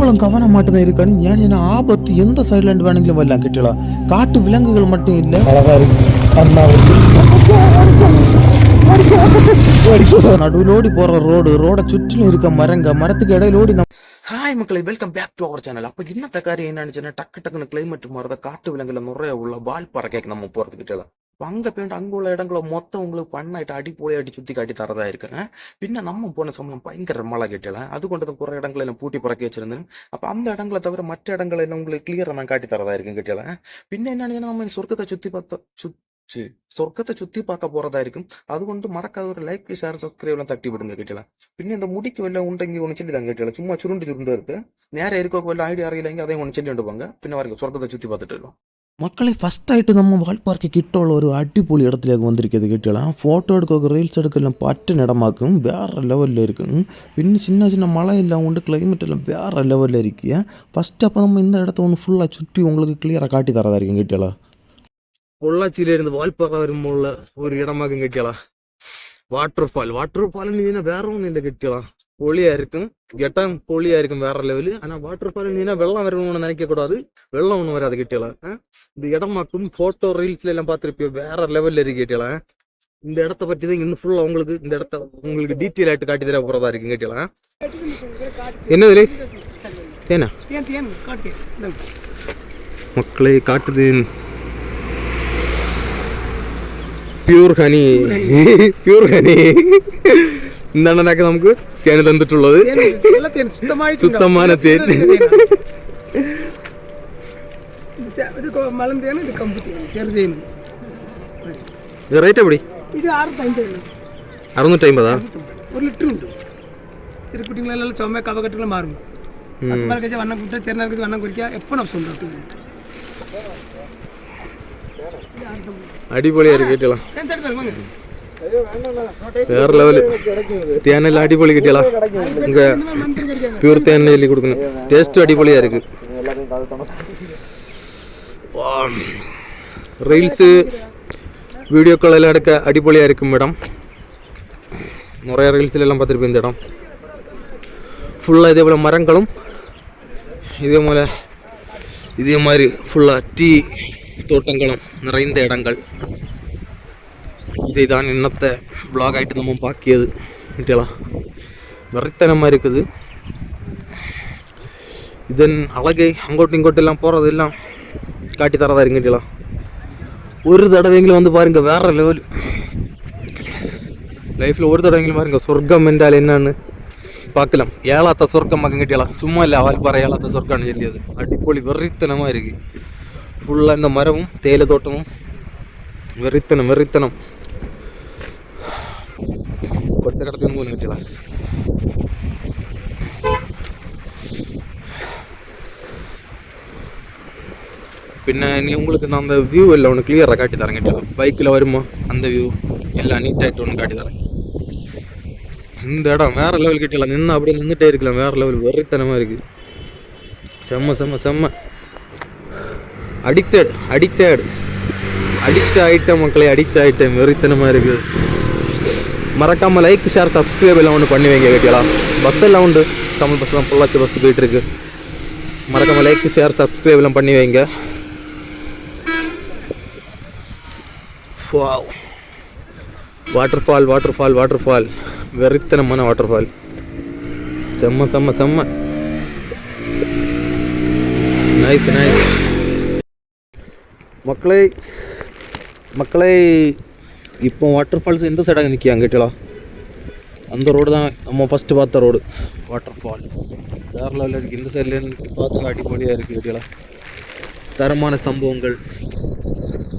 மக்களும் கவனம் மாட்டுதான் இருக்கான்னு ஏன் ஆபத்து எந்த சைட்ல இருந்து வேணுங்களும் வரலாம் கிட்டலாம். காட்டு விலங்குகள் மட்டும் இல்ல, நடுவிலோடி போற ரோட சுற்றிலும் இருக்க மரத்துக்கு இடையிலோடி. ஹாய் மக்களை, welcome back to our channel. அப்போ இன்னத்த காரியம் என்னன்னு டக்குன்னு கிளைமேட் மாறத காட்டு விலங்குல நிறைய உள்ள வால் பறக்க நம்ம போறதுக்கிட்டலாம். அங்கே போயிட்டு அங்கே உள்ள இடங்களை மொத்தம் உங்களுக்கு பண்ணாயிட்டு அடி சுற்றி காட்டி தரதா இருக்குங்க. பின்ன நம்ம போன சமயம் பயங்கர மழை கேட்டலாம். அது கொண்டு குறை இடங்களை எல்லாம் பூட்டி பறக்க வச்சிருந்தேன். அப்போ அந்த இடங்களை தவிர மற்ற இடங்களை எல்லாம் உங்களுக்கு கிளியராக நான் காட்டி தரதா இருக்குன்னு கேட்டலாம். பின்ன என்னன்னு நம்ம சொர்க்கத்தை சுற்றி பார்க்க போறதா இருக்கும். அது கொண்டு மறக்காத ஒரு லைக் ஷேர் சப்ஸ்கிரைப்லாம் தட்டி விடுங்க கேட்டலாம். பின்ன இந்த முடிக்கு வெளில உண்டங்கி ஒன்று சொல்லி தான் கேட்டலாம். சும்மா சுருண்டு இருக்கு நேரம் இருக்க வெளில ஐடியா அறியலைங்க, அதையும் ஒன்று சொல்லி வந்துப்பாங்க. பின்ன வரைக்கும் சொர்க்கத்தை சுற்றி பார்த்துட்டு இருக்கோம். மக்களை ஃபஸ்ட் ஆகிட்டு நம்ம வால்பார்க்கு கிட்ட உள்ள ஒரு அடிப்பொலி இடத்துல வந்திருக்கிறது கிட்டலாம். ஃபோட்டோ எடுக்க ரீல்ஸ் எடுக்கலாம் பட்டு இடமாக்கும் வேறு லெவலில் இருக்குங்க. பின்ன சின்ன மழை எல்லாம் உண்டு, கிளைமேட் எல்லாம் வேறு லெவலில் இருக்கு. ஃபஸ்ட்டு அப்போ நம்ம இந்த இடத்த ஒன்று ஃபுல்லாக சுற்றி உங்களுக்கு கிளியராக காட்டி தரதா இருக்கும் கிட்டலாம். பொள்ளாச்சியிலேருந்து வால்பாறை வரும்போது ஒரு இடமாக்கும் கிட்டலாம். வாட்டர் ஃபால் வேற ஒன்றும் இல்லை கிட்டலாம். பொலியா இருக்கும், கெட்டம் பொலியா இருக்கும் வேற லெவலு. ஆனா வாட்டர் ஃபால் வெள்ளம் வரணும்னு நினைக்க கூடாது, வெள்ளம் ஒண்ணு வராது கேட்டலாம். இந்த இடமாக்கும் போட்டோ ரீல்ஸ்ல எல்லாம் பார்த்துருப்பியோ வேற லெவல்ல இருக்கு கேட்டலாம். இந்த இடத்த பற்றி தான் இன்னும் ஃபுல்லா இந்த இடத்த உங்களுக்கு டீட்டெயில் ஆயிட்டு காட்டி தர போறதா இருக்கு கேட்டலாம். என்னது தேனா மக்களை காட்டுது, பியூர் ஹனி இந்த அண்ணனாக்க നമുക്ക് തേൻ തന്നിട്ടുള്ളത് சுத்தமான தேன். റേറ്റ് എവിടെ? ഇത് 650. 1 ലിറ്റർ ഉണ്ട്. ചെറുക്കുട്ടികളെല്ലാം ചുമ കവകെട്ടുകൾ മാറും. അസ്മാർക്ക് വണ്ണം കുട്ട ചെറുനാൾക്ക് വണ്ണം കുറിക്കുക എപ്പോഴും ഓപ്ഷൻ ഉണ്ട്. അടിപൊളിയായിരിക്കും കേട്ടலாம். வேற லெவலு தேனெல்லாம் அடிப்பொலி கிட்டலாம். இங்க பியூர் தேன் எழுதி கொடுக்கணும். டேஸ்ட் அடிப்பொலியா இருக்கு. ரீல்ஸு வீடியோக்கள் எல்லாம் எடுக்க அடிப்பொலியா இருக்கும் மேடம். நிறைய ரீல்ஸ்ல எல்லாம் பார்த்துருப்பேன். இந்த இடம் ஃபுல்லா இதே போல மரங்களும் இதே மாதிரி ஃபுல்லா டீ தோட்டங்களும் நிறைந்த இடங்கள். இதைதான் இன்னத்தை பிளாக் ஆகிட்டு நம்ம பாக்கியது கிட்டலாம். வெறித்தனமாக இருக்குது. இதன் அழகை அங்கோட்டு இங்கோட்டெல்லாம் போகிறது எல்லாம் காட்டி தரதா இருக்கிட்டலாம். ஒரு தடவைங்களும் வந்து பாருங்க வேற லெவல். லைஃப்பில் ஒரு தடவைங்களும் பாருங்க சொர்க்கம் என்றால் என்னன்னு பார்க்கலாம். ஏழாத்த சொர்க்கம் கிட்டலாம். சும்மா இல்லை, வால்பாறை ஏழாத்த சொர்க்கம்னு சொல்லியது. அடிப்பொலி வெறித்தனமாக இருக்கு. ஃபுல்லாக இந்த மரமும் தேயிலை தோட்டமும் வெறித்தனம். കുറച്ച് കിടക്കൊന്നും പോലും കിട്ടില്ല. പിന്നെ ഇനി உங்களுக்கு நான் அந்த வியூ எல்லாம் ஒன்று கிளியராக காட்டி தரேன் கேட்டலாம். பைக்கில் வருமா அந்த வியூ எல்லாம் நீட்டாகிட்டு ஒன்று காட்டி தரேன். இந்த இடம் வேற லெவல் கிட்டலாம். நின்று அப்படியே நின்றுட்டே இருக்கலாம். வேற லெவல் வெறித்தனமாக இருக்குது. செம்ம அடிக்ட் ஆகிட்டேன் மக்களை, அடிக்ட் ஆகிட்டேன். வெறித்தனமாக இருக்குது. மறக்காமல் லைக் ஷேர் சப்ஸ்கிரைப் எல்லாம் ஒன்று பண்ணி வைங்க கேட்டலாம். பஸ் எல்லாம் உண்டு, தமிழ் பஸ் தான் பொள்ளாச்சி பஸ் போயிட்டு இருக்கு. மறக்காமல் லைக் ஷேர் சப்ஸ்கிரைப் எல்லாம் பண்ணி வைங்க. வாட்டர் ஃபால் வெறித்தனமான வாட்டர் ஃபால். செம்ம நைஸ். மக்களை இப்போ வாட்டர் ஃபால்ஸ் எந்த சைடாக நிற்காங்க கேட்டலாம். அந்த ரோடு தான் நம்ம ஃபஸ்ட்டு பார்த்த ரோடு. வாட்டர் ஃபால் வேற லெவலில் இருக்குது. இந்த சைட்லேருந்து பார்த்து அடிப்பொலியாக இருக்குது கேட்டலாம். தரமான சம்பவங்கள்.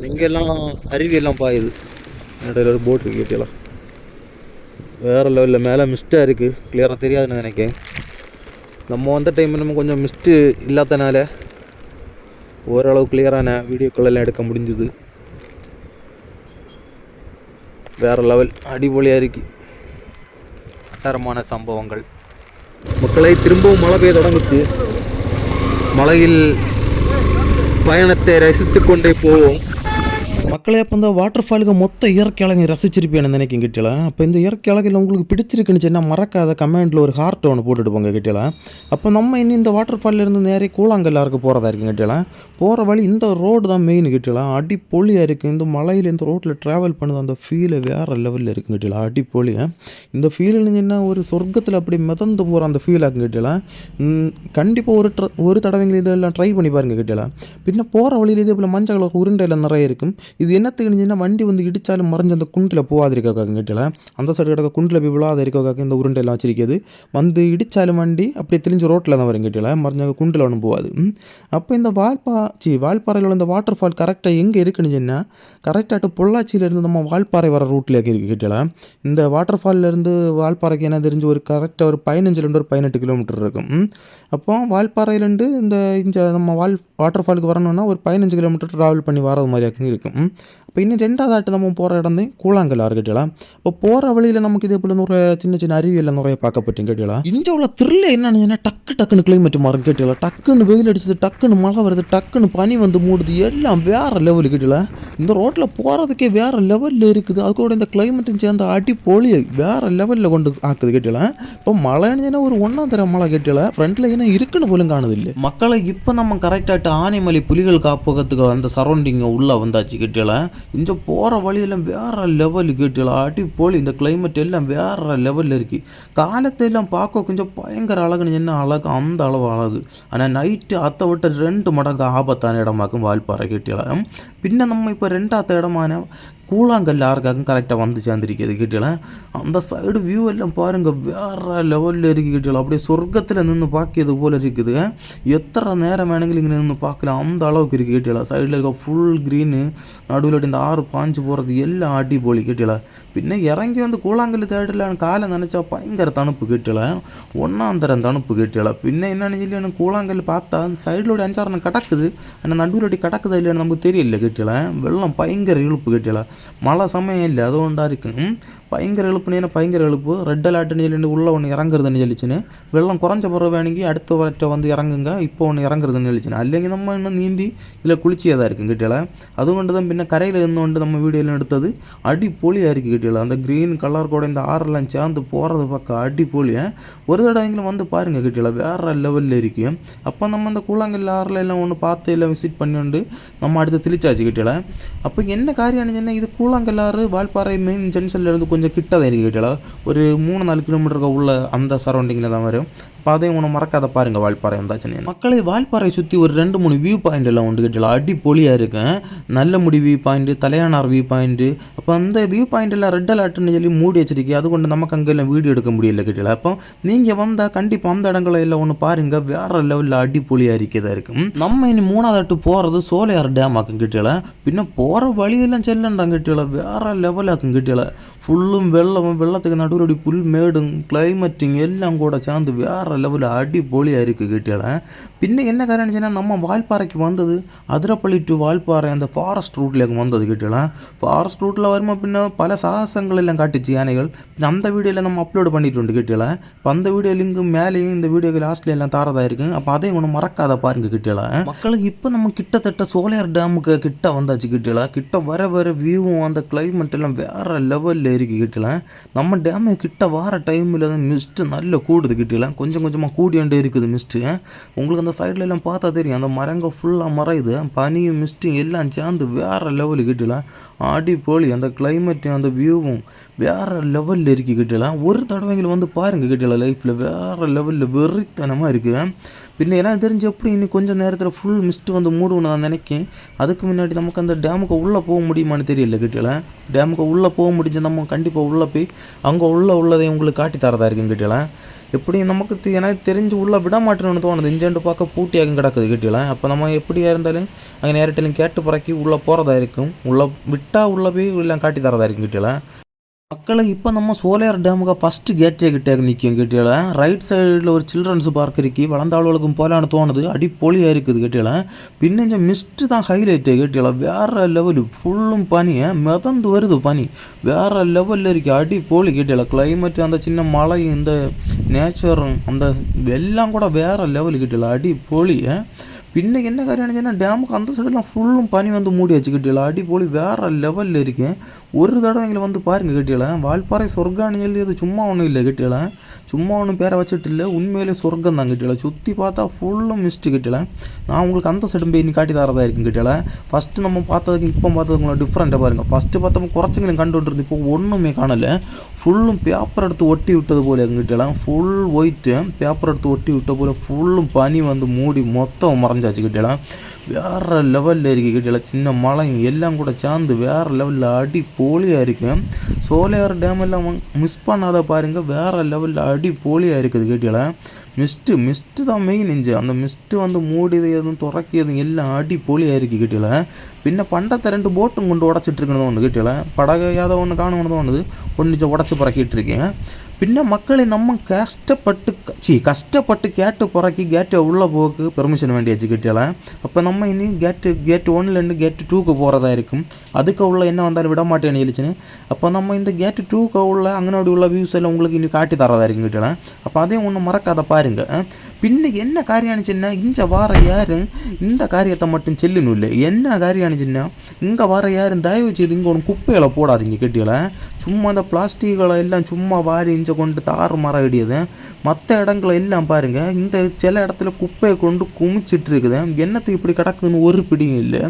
இங்கெல்லாம் அருவியெல்லாம் பாயுது. இடையில ஒரு போட் இருக்குது கேட்டலாம். வேறு லெவலில் மேலே மிஸ்ட்டாக இருக்குது, கிளியராக தெரியாதுன்னு நினைக்கிறேன். நம்ம வந்த டைம் நம்ம கொஞ்சம் மிஸ்ட்டு இல்லாதனால ஓரளவு கிளியரான வீடியோக்களெல்லாம் எடுக்க முடிஞ்சுது. வேற லெவல் அடிப்பொலியாக இருக்கு. தரமான சம்பவங்கள். மக்களை திரும்பவும் மழை பெய்ய தொடங்குச்சு. மழையில் பயணத்தை ரசித்து கொண்டே போவோம். மக்களே அப்போ இந்த வாட்டர் ஃபாலுக்கு மொத்த இயற்கை அழகை ரசிச்சிருப்பேன்னு நினைக்கும் கிட்டல. அப்போ இந்த இயற்கை அழகில் உங்களுக்கு பிடிச்சிருக்குன்னு சொன்னால் மறக்காத கமெண்ட்டில் ஒரு ஹார்ட் ஒன்று போட்டுட்டு போங்க கிட்டல. அப்போ நம்ம இன்னும் இந்த வாட்டர் ஃபால்லேருந்து நேரே கூழாங்கல்லாருக்கு போகிறதா இருக்குது கிட்டல. போகிற வழி இந்த ரோடு தான் மெயின் கிட்டல. அடிப்பொலியாக இருக்குது. இந்த மலையில் இந்த ரோட்டில் ட்ராவல் பண்ணுது அந்த ஃபீலை வேறு லெவலில் இருக்குது கிட்டல. அடிப்பொலியாக இந்த ஃபீல் இருந்துச்சுன்னா ஒரு சொர்க்கத்தில் அப்படி மிதந்து போகிற அந்த ஃபீல் ஆகும் கிட்டல. கண்டிப்பாக ஒரு தடவைங்க இதெல்லாம் ட்ரை பண்ணி பாருங்க கிட்டல. பின்ன போகிற வழியில் இதே போல் மஞ்சள் கலர் உருண்டையில் நிறைய இருக்கும். இது என்னத்துக்கு இருந்துச்சுன்னா வண்டி வந்து இடித்தாலும் மறைஞ்சு அந்த குண்டில் போகாது இருக்காங்க கிட்டல. அந்த சைடு கிடக்க குண்டில் போய் விழாத இருக்காங்க இந்த உருண்டையெல்லாம் வச்சிருக்கிறது. வந்து இடித்தாலும் வண்டி அப்படியே தெளிஞ்சு ரோட்டில் தான் வரும் கிட்டல. மறைஞ்சாங்க குண்டில் ஒன்றும் போகாது. அப்போ இந்த வால்பாறையில் இந்த வாட்டர் ஃபால் கரெக்டாக எங்கே இருக்குன்னு சொன்னால் கரெக்டாக பொள்ளாச்சியிலேருந்து நம்ம வால்பாறை வர ரூட்டில் இருக்குது கிட்டல. இந்த வாட்டர் ஃபால்லேருந்து வால்பாறைக்கு என்ன தெரிஞ்சு ஒரு கரெக்டாக ஒரு 15 ஒரு 18 கிலோமீட்டர் இருக்கும். அப்போ வால்பாறையிலேருந்து இந்த நம்ம வாட்டர் ஃபாலுக்கு வரணும்னா ஒரு 15 கிலோமீட்டர் ட்ராவல் பண்ணி வரது மாதிரி இருக்கும். இப்போ இன்னும் 2வது ஆட்டு நம்ம போகிற இடம் தான் கூழாங்கல்லாறு கேட்டலாம். இப்போ போகிற வழியில் நமக்கு இதே போல் ஒரு சின்ன சின்ன அருவியெல்லாம் நிறைய பார்க்கப்பட்டேன் கேட்டலாம். இங்கே உள்ள த்ரில் என்னன்னு டக்குன்னு கிளைமேட் மாறும் கேட்டலாம். டக்குன்னு வெயில் அடிச்சது, டக்குன்னு மழை வருது, டக்குன்னு பனி வந்து மூடுது, எல்லாம் வேறு லெவலு கேட்டலாம். இந்த ரோட்டில் போகிறதுக்கே வேறு லெவலில் இருக்குது. அது கூட இந்த கிளைமேட்டும் சேர்ந்து அடிப்பொலி வேறு லெவலில் கொண்டு ஆக்குது கேட்டலாம். இப்போ மழைன்னு ஒரு 1ஆம் தர மழை கேட்டலாம். ஃப்ரண்ட்டில் என்ன இருக்குன்னு போலும் காணுது இல்லை. மக்களை இப்போ நம்ம கரெக்டாகிட்டு ஆனைமலை புலிகள் காப்பகத்துக்கு அந்த சரௌண்டிங்கை உள்ளே வந்தாச்சு கேட்டலாம். இங்கே போகிற வழியெல்லாம் வேறு லெவலு கேட்டலாம். அடிப்போல் இந்த கிளைமேட் எல்லாம் வேறு லெவலில் இருக்குது. காலத்தையெல்லாம் பார்க்க கொஞ்சம் பயங்கர அழகுன்னு என்ன அழகு, அந்த அளவு அழகு. ஆனால் நைட்டு அதை விட்டு 2 மடங்கு ஆபத்தான இடமாக்கும் வால்பாறை கேட்டலாம். பின்ன நம்ம இப்போ 2ஆவது இடமான கூழாங்கல்லாருக்காக கரெக்டாக வந்து சேர்ந்துருக்கிறது கேட்டலாம். அந்த சைடு வியூ எல்லாம் பாருங்கள் வேறு லெவலில் இருக்குது கேட்டலாம். அப்படியே சொர்க்கத்தில் நின்று பார்க்கிறது போல் இருக்குது. எத்தனை நேரம் வேணுங்களும் இங்கே நின்று பார்க்கலாம், அந்த அளவுக்கு இருக்குது கேட்டலாம். சைடில் இருக்க ஃபுல் க்ரீனு, நடுவில் இந்த ஆறு பாஞ்சு போகிறது எல்லாம் அடி போலி கேட்டலாம். பின்ன இறங்கி வந்து கூழாங்கல் தேடலான்னு காலை நினச்சா பயங்கர தணுப்பு கேட்டலாம். 1ஆம் தரம் தணுப்பு கேட்டலாம். பின்ன என்னன்னு சொல்லி எனக்கு கூழாங்கல் பார்த்தா சைடிலோட 5-6 கிடக்குது. ஆனால் நடுவில் கிடக்குதா இல்லைன்னு நமக்கு தெரியல கேட்டலாம். வெள்ளம் பயங்கர இழுப்பு கேட்டலாம். மழை சமயம் இல்லை, அது ஒன்றா இருக்கும். பயங்கர எழுப்புனேன்னா பயங்கர எழுப்பு. ரெட் அலர்ட்னு சொல்லி உள்ளே ஒன்று இறங்குறதுன்னு சொல்லிச்சுன்னு வெள்ளம் குறைஞ்ச பிறகு வேணுங்கி அடுத்த வரட்ட வந்து இறங்குங்க, இப்போ ஒன்று இறங்குறதுன்னு சொல்லிச்சுன்னு. அல்லைங்க நம்ம இன்னும் நீந்தி இதில் குளிச்சியாக தான் இருக்கும் கிட்டல. அது கொண்டு தான் பின்ன கரையில் இருந்தோண்டு நம்ம வீடியோவில் எடுத்தது அடிப்பொலியாக இருக்குது கிட்டல. அந்த க்ரீன் கலர் கூட இந்த ஆறெல்லாம் சேர்ந்து போகிறது பக்கம் அடிப்பொலியாக ஒரு தடவைங்களும் வந்து பாருங்கள் கிட்டல, வேறு லெவலில் இருக்குது. அப்போ நம்ம அந்த கூழாங்கல் ஆறில் எல்லாம் ஒன்று பார்த்து எல்லாம் விசிட் பண்ணிட்டு நம்ம அடுத்து தெளிச்சாச்சு கிட்டல. அப்போ என்ன காரியம் சொன்னால் இது கூழாங்கல்லாறு வால்பாறை மெயின் ஜங்ஷன்லேருந்து கொஞ்சம் கிட்ட தான் இருக்குது கேட்டல. ஒரு 3-4 கிலோமீட்டருக்கு உள்ள அந்த சரௌண்டிங்கில் தான் வரும். இப்போ அதையும் ஒன்று மறக்காத பாருங்கள் வால்பாறை வந்தாச்சுன்னு. மக்களை வால்பாறை சுற்றி ஒரு 2-3 வியூ பாயிண்ட் எல்லாம் உண்டு கேட்டலாம். அடிப்பொலியாக இருக்கும். நல்லமுடி வியூ பாயிண்ட்டு, தலையானார் வியூ பாயிண்ட்டு. அப்போ அந்த வியூ பாயிண்ட் எல்லாம் ரெட் அலர்ட்னு சொல்லி மூடி வச்சிருக்கு. அது கொண்டு நமக்கு அங்கே எல்லாம் வீடியோ எடுக்க முடியல கேட்டல. அப்போ நீங்கள் வந்தால் கண்டிப்பாக அந்த இடங்களை எல்லாம் ஒன்று பாருங்கள், வேறு லெவலில் அடிப்பொலியாக இருக்கதா இருக்கும். நம்ம இனி 3வது ஆட்டு போகிறது சோலையார் டேம் ஆக்கும் கிட்டல. பின்ன போகிற வழியெல்லாம் செல்லண்டாங்க கிட்டல, வேறு லெவல் ஆக்கும் கிட்டல. ஃபுல்லும் வெள்ளத்துக்கு நடுவில் புல் மேடும் கிளைமேட்டிங் எல்லாம் கூட சேர்ந்து வேறு லெவலில் அடிப்பொலியாக இருக்குது கிட்டல. பின்ன என்ன காரணம்னா நம்ம வால்பாறைக்கு வந்தது அதிரப்பள்ளி டு வால்பாறை அந்த ஃபாரஸ்ட் ரூட்லேயே வந்தது கிட்டல. ஃபாரஸ்ட் ரூட்டில் வரும்போது பின்ன பல சாகசங்கள் எல்லாம் காட்டுச்சு யானைகள். பின்ன அந்த வீடியோவில் நம்ம அப்லோடு பண்ணிட்டு உண்டு கிட்டல. இப்போ அந்த வீடியோ லிங்கு மேலேயும் இந்த வீடியோக்கு லாஸ்ட்ல எல்லாம் தாரதாக இருக்குது. அப்போ அதையும் ஒன்று மறக்காத பாருங்க கிட்டல. மக்களுக்கு இப்போ நம்ம கிட்டத்தட்ட சோலையார் டேமுக்கு கிட்ட வந்தாச்சு கிட்டல. கிட்ட வர வியூவும் அந்த கிளைமேட் எல்லாம் வேறு லெவலில் இருக்குது கிட்டல. நம்ம டேமு கிட்ட வர டைமில் தான் மிஸ்ட்டு நல்ல கூடுது கிட்டல. கொஞ்சம் கொஞ்சமாக கூடியாண்டே இருக்குது மிஸ்ட்டு. உங்களுக்கு அந்த சைடில் எல்லாம் பார்த்தா தெரியும், அந்த மரங்க ஃபுல்லாக மறையுது. பனியும் மிஸ்ட்டும் எல்லாம் சேர்ந்து வேறு லெவலு கிட்டல. அடிப்பொலி அந்த கிளைமேட்டும் அந்த வியூவும் வேறு லெவலில் இருக்குது கிட்டல. ஒரு தடவைங்களை வந்து பாருங்கள் கிட்டல, லைஃப்பில் வேறு லெவலில் வெறித்தனமாக இருக்குது. பின்ன எல்லாம் தெரிஞ்சு எப்படி இன்னும் கொஞ்சம் நேரத்தில் ஃபுல் மிஸ்ட்டு வந்து மூடுன்னு நான் நினைக்கேன். அதுக்கு முன்னாடி நமக்கு அந்த டேமுக்கு உள்ளே போக முடியுமான்னு தெரியல கிட்டல. டேமுக்கு உள்ளே போக முடிஞ்சு நம்ம கண்டிப்பாக உள்ளே போய் அங்கே உள்ளதை உங்களுக்கு காட்டி தரதா இருக்குன்னு கிட்டல. எப்படி நமக்கு எனக்கு தெரிஞ்சு உள்ளே விட மாட்டேன்னு தோணுது. இஞ்சேண்டு பார்க்க பூட்டியாகும் கிடக்குது கிட்டல. அப்போ நம்ம எப்படியா இருந்தாலும் அங்கே நேரட்டிலும் கேட்டு பிறக்கி உள்ளே போகிறதா இருக்கும். உள்ளே விட்டால் உள்ளே போய் எல்லாம் காட்டி தரதா இருக்கும் கிட்டல. மக்களை இப்போ நம்ம சோலையார் டேமுக்கு ஃபஸ்ட்டு கேட்டே கிட்டே நிற்கும் கேட்டியல. ரைட் சைடில் ஒரு சில்ட்ரன்ஸ் பார்க் இருக்கு, வளர்ந்தாளுக்கும் போகலான்னு தோணுது. அடிப்பொலியாக இருக்குது கேட்டியல. பின்ன இந்த மிஸ்ட்டு தான் ஹைலைட்டு கேட்டியல. வேறு லெவலு ஃபுல்லும் பனியை மிதந்து வருது பனி, வேறு லெவலில் இருக்குது. அடிப்பொலி கேட்டியல. கிளைமேட்டு அந்த சின்ன மழை இந்த நேச்சரும் அந்த எல்லாம் கூட வேறு லெவலு கேட்டியல. அடிப்பொலி. പിന്നെ என்ன കാര്യம்னு சொன்னால் டேமுக்கு அந்த சைடெல்லாம் ஃபுல்லும் பனி வந்து மூடி வச்சு கிட்டியல அடிப்பொலி வேறு லெவலில் இருக்கேன். ஒரு தடவை எங்களை வந்து பாருங்க கிட்டியல வால்பாறை சொர்க்கான்னு சொல்லி அது சும்மா ஒன்றும் இல்லை கிட்டியல சும்மா ஒன்றும் பேரை வச்சுட்டு இல்லை உண்மையிலே சொர்க்கம் தான் கிட்டியல சுற்றி பார்த்தா ஃபுல்லும் மிஸ்ட்டு கிட்டியல. நான் உங்களுக்கு அந்த சைடும் போய் இன்னும் காட்டி தரதா இருக்கும் கிட்டியல. ஃபஸ்ட்டு நம்ம பார்த்ததுக்கு இப்போ பார்த்ததுங்களோட டிஃப்ரெண்ட்டாக பாருங்கள். ஃபஸ்ட்டு பார்த்தப்போ குறைச்சிங்களும் கண்டு இருந்து இப்போ ஒன்றுமே காணலை. ஃபுல்லும் பேப்பர் எடுத்து ஒட்டி விட்டது போல் எங்கிட்டலாம் ஃபுல் ஒயிட்டு பேப்பர் எடுத்து ஒட்டி விட்ட போல் ஃபுல்லும் பனி வந்து மூடி மொத்தம் மறைஞ்சாச்சு கிட்டலாம். வேறு லெவலில் இருக்குது கிட்டலாம். சின்ன மலை எல்லாம் கூட சேர்ந்து வேறு லெவலில் அடி போலியாக இருக்குது. சோலையார் டேம் எல்லாம் மிஸ் பண்ணாத பாருங்கள் வேறு லெவலில் அடி போலியாக இருக்குது கேட்டியலாம். மிஸ்ட்டு தான் மெயின் இஞ்சி அந்த மிஸ்ட்டு வந்து மூடிது எதுவும் துறக்கியதும் எல்லாம் அடி போலியாக இருக்குது கிட்டியல. பின்ன பண்டத்தை 2 போட்டும் கொண்டு உடச்சிட்டு இருக்கணும் ஒன்று கிட்டியல படகையாத ஒன்று காணும் தான் ஒன்று ஒன்று உடச்சி பறக்கிட்டு இருக்கேன். பின்ன மக்களை நம்ம கஷ்டப்பட்டு கேட்டு புறக்கி கேட்டு உள்ளே போக்கு பெர்மிஷன் வேண்டியாச்சு கிட்டியலாம். அப்போ நம்ம இனி கேட்டு 1லேருந்து கேட்டு 2க்கு போகிறதா இருக்கும். அதுக்கு உள்ள என்ன வந்தாலும் விட மாட்டேன்னு எழுச்சுன்னு அப்போ நம்ம இந்த கேட்டு 2க்கு உள்ள அங்கனோடி உள்ள வியூஸ் எல்லாம் உங்களுக்கு இனி காட்டி தரதா இருக்கும் கிட்டியலாம். அப்போ அதையும் ஒன்றும் மறக்காத பாருங்க. பின்ன என்ன காரியானுச்சுன்னா இங்கே வார யாரும் இந்த காரியத்தை மட்டும் செல்லணும் இல்லை. என்ன காரியானுச்சுன்னா இங்கே வார யாரும் தயவு செய்து இங்கே ஒன்று குப்பைகளை போடாதீங்க கெட்டியில். சும்மா அந்த பிளாஸ்டிக்களை எல்லாம் சும்மா வாரி இஞ்ச கொண்டு தாறு மரம் இடியது. மற்ற இடங்களை எல்லாம் பாருங்கள் இந்த சில இடத்துல குப்பையை கொண்டு குமிச்சிட்டு இருக்குது. என்னத்துக்கு இப்படி கிடக்குதுன்னு ஒரு பிடியும் இல்லை.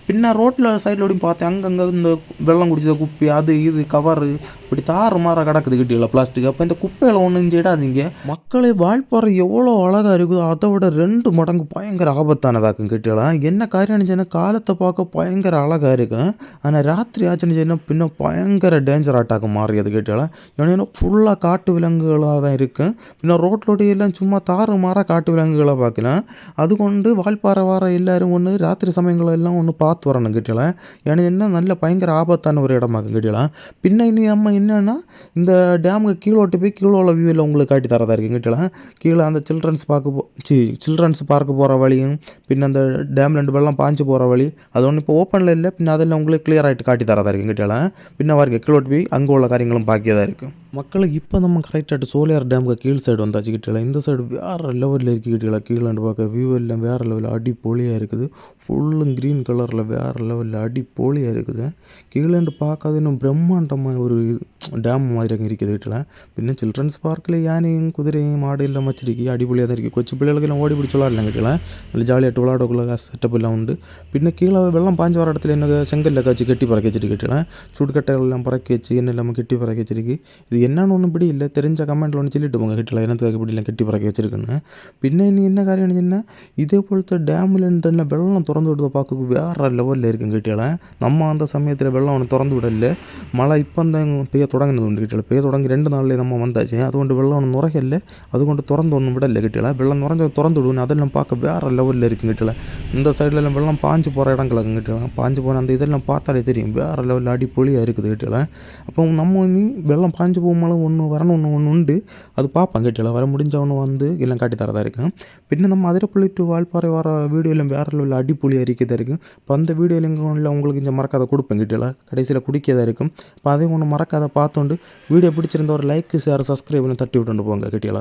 பின்ன ரோட்டில் சைடில் ஓடி பார்த்தேன் அங்கங்கே இந்த வெள்ளம் குடிச்ச குப்பை அது இது கவரு இப்படி தாறு மாற கிடக்குது கிட்டியில் பிளாஸ்டிக். அப்போ இந்த குப்பையில் ஒன்றும் இடாதீங்க. மக்களை வால்பாறை எவ்வளோ அழகாக இருக்குதோ அதை விட 2 மடங்கு பயங்கர ஆபத்தானதாக்கும் கிட்டியலாம். என்ன காரியம் சொன்னால் காலத்தை பார்க்க பயங்கர அழகாக இருக்கும். ஆனால் ராத்திரி ஆச்சுன்னு சொன்னால் பின்ன பயங்கர டேஞ்சர் ஆட்டாக மாறியது கிட்டியலாம். ஏன்னா ஃபுல்லாக காட்டு விலங்குகளாக தான் இருக்குது. பின்ன ரோட்லோடையெல்லாம் சும்மா தாறு மாற காட்டு விலங்குகளை பார்க்கலாம். அது கொண்டு வால்பாறை வார எல்லோரும் ஒன்று ராத்திரி சமயங்களெல்லாம் ஒன்று பார்த்து வரணும் கிட்டியலாம். ஏன்னா என்ன நல்ல பயங்கர ஆபத்தான ஒரு இடமாக்கும் கிட்டியலாம். பின்ன இனி நம்ம என்னென்னா இந்த டேமுக்கு கீழே ஓட்டு போய் கீழே உள்ள வியூவில் உங்களுக்கு காட்டி தரதா இருக்குது கிட்டலாம். கீழே அந்த சில்ட்ரன்ஸ் பார்க்க போகிற வழியும் பின்ன அந்த டேம்லேருந்து வெள்ளம் பாஞ்சு போகிற வழி அது ஒன்று இப்போ ஓப்பனில் இல்லை. பின்ன அதெல்லாம் உங்களுக்கு கிளியர் ஆகிட்டு காட்டி தரதா இருக்குது கிட்டலாம். பின்ன வாருங்க கீழே ஓட்டு போய் அங்கே உள்ள காரியங்களும் பாக்கியதாக இருக்குது. மக்களுக்கு இப்போ நம்ம கரெக்டாகிட்டு சோலையார் டேமுக்கு கீழ் சைடு வந்தாச்சு கிட்டலாம். இந்த சைடு வேறு லெவலில் இருக்குது கிட்டலாம். கீழே பார்க்க வியூ எல்லாம் வேறு லெவலில் அடி போலியாக இருக்குது. ஃபுல்லும் க்ரீன் கலரில் வேறு லெவலில் அடி போலியாக இருக்குது. கீழேண்டு பார்க்காது இன்னும் பிரம்மாண்டமாக ஒரு டேம் மாதிரி அங்கே இருக்குது கிட்டலாம். பின்ன சில்ட்ரன்ஸ் பார்க்கில் யானையும் குதிரையும் மாடு எல்லாம் வச்சிருக்கு அடிப்பொலியாக தான் இருக்குது. கொச்சு பிள்ளைகளுக்கெல்லாம் ஓடி பிடிச்சி விளாடலாம் கிட்டலாம். நல்ல ஜாலியாகிட்டு விளாடக்குள்ள செட்டப் எல்லாம் உண்டு. பின்ன கீழே வெள்ளம் பாஞ்சு வர இடத்துல என்ன செங்கல்ல காய்ச்சி கட்டி பறக்க வச்சுட்டு கிட்டலாம். சுடுக்கட்டையெல்லாம் பறக்க வச்சு என்ன இல்லாமல் கட்டி பறக்க வச்சிருக்கு. இது என்னன்னு ஒன்றும் இப்படி இல்லை தெரிஞ்ச கமெண்ட்டில் ஒன்று சொல்லிட்டு போங்க கிட்டலாம் என்னத்துக்கு இப்படிலாம் கட்டி பறக்க வச்சிருக்குன்னு. பின்ன நீ என்ன காரியம் சொன்னால் இதே போலத்த டேமில் வெள்ளம் திறந்து விடுறத பார்க்க வேறு லெவலில் இருக்குங்க கிட்டலாம். நம்ம அந்த சமயத்தில் வெள்ளம் ஒன்று திறந்து விடல. மழை இப்போ தான் பெய்ய தொடங்கினது உண்டு கிட்டல. பெய்ய தொடங்கி 2 நாள்லேயே நம்ம வந்தாச்சு. அது கொண்டு வெள்ளம் ஒன்று நுரைக்கல. அது கொண்டு திறந்து ஒன்றும் விடலை கிட்டல. வெள்ளம் திறந்து விடுவோம் அதெல்லாம் பார்க்க வேறு லெவலில் இருக்குங்க கிட்டல. இந்த சைட்லலாம் வெள்ளம் பாஞ்சு போகிற இடங்களுக்கு கிட்டலாம். பாஞ்சு போன அந்த இதெல்லாம் பார்த்தாலே தெரியும் வேறு லெவலில் அடி பொலியாக இருக்குது கிட்டல. அப்போ நம்ம நீ வெள்ளம் பாஞ்சு போகும்போது ஒன்று உண்டு அது பார்ப்பேன் கிட்டல. வர முடிஞ்சவனு வந்து எல்லாம் காட்டி தரதா இருக்கும். பின்ன நம்ம அதிரப்பள்ளி டு வால்பாறை வர வீடியோலாம் வேறு லெவலில் அடி பொலியாக இருக்கதா இருக்கும். இப்போ அந்த வீடியோவில் எங்கே உங்களுக்கு இந்த மறக்காத கொடுப்பேன் கிட்டல. கடைசியில் குடிக்கதாக இருக்கும். இப்போ அதையும் ஒன்று மறக்காத பார்த்துண்டு வீடியோ பிடிச்சிருந்த ஒரு லைக் ஷேர் சப்ஸ்கிரைப்னு தட்டி விட்டுண்டு போங்க கிட்டலாம்.